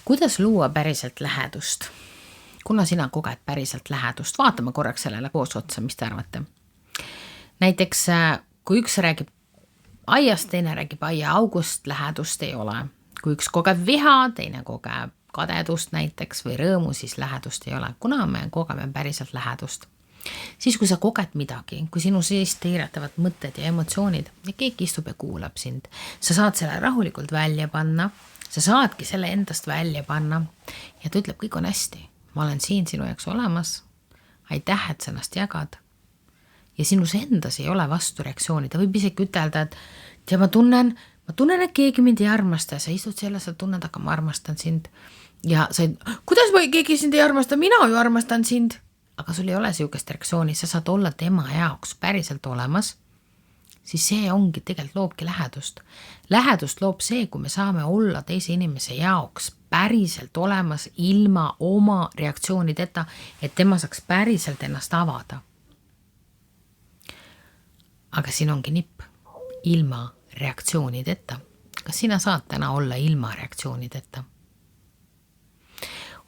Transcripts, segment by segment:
Kuidas luua päriselt lähedust? Kuna sina koged päriselt lähedust? Vaatame korraks sellele koos otsa, mis te arvate? Näiteks, kui üks räägib aiast, teine räägib aia august, lähedust ei ole. Kui üks kogeb viha, teine kogeb kadedust näiteks või rõõmu, siis lähedust ei ole. Kuna me kogeme päriselt lähedust? Siis kui sa koged midagi, kui sinu sees tiiratavad mõtted ja emotsioonid ja keegi istub ja kuulab sind, sa saad selle rahulikult välja panna, sa saadki selle endast välja panna ja ta ütleb, kõik on hästi, ma olen siin sinu jaoks olemas, aitäh, et sa ennast jagad. Ja sinus endas ei ole vastureaktsiooni, ta võib isegi ütelda, et ja ma tunnen, et keegi mind ei armasta ja sa istud selle, sa tunned, aga ma armastan sind ja sa ei, kuidas keegi sind ei armasta, mina ju armastan sind. Aga sul ei ole siukest reaktsiooni, sa saad olla tema jaoks päriselt olemas, siis see ongi tegelikult loobki lähedust. Lähedust loob see, kui me saame olla teise inimese jaoks päriselt olemas ilma oma reaktsioonideta, et tema saaks päriselt ennast avada. Aga siin ongi nipp, ilma reaktsioonideta. Kas sina saad täna olla ilma reaktsioonideta?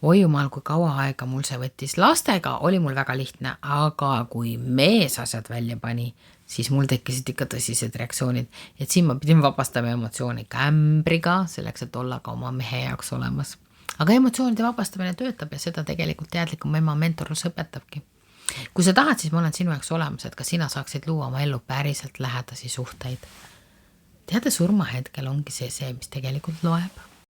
Oi jumal, kui kaua aega mul see võttis. Lastega oli mul väga lihtne, aga kui mees asjad välja pani, siis mul tekkisid ikka tõsised reaktsioonid, et siin ma pidin vabastama emotsiooni kämbriga, selleks, et olla ka oma mehe jaoks olemas. Aga emotsioonide vabastamine töötab ja seda tegelikult teadlikum ema mentorlus õpetabki. Kui sa tahad, siis ma olen sinu jaoks olemas, et ka sina saaksid luua oma ellu päriselt lähedasi suhteid. Teade, surmahetkel ongi see, mis tegelikult loeb.